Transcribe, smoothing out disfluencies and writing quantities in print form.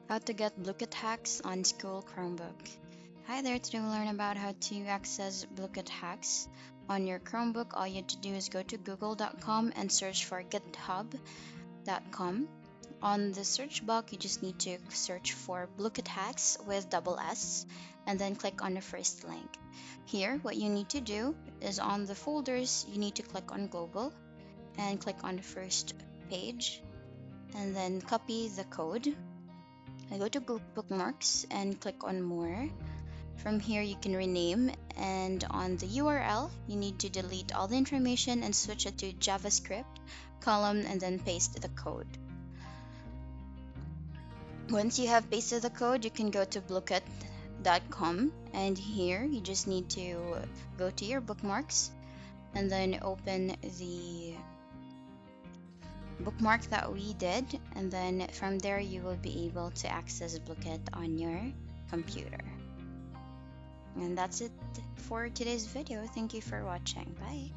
How to get Blooket hacks on school Chromebook. Hi there, today we'll learn about how to access Blooket hacks on your Chromebook. All you have to do is go to google.com and search for github.com. On the search box, you just need to search for Blooket hacks with double S and then click on the first link. Here, what you need to do is on the folders, you need to click on global and click on the first page and then copy the code. I go to bookmarks and click on more. From here you can rename, and on the URL you need to delete all the information and switch it to JavaScript column and then paste the code. Once you have pasted the code, you can go to blooket.com, and here you just need to go to your bookmarks and then open the bookmark that we did, and then from there you will be able to access Blooket on your computer. And that's it for today's video. Thank you for watching. Bye.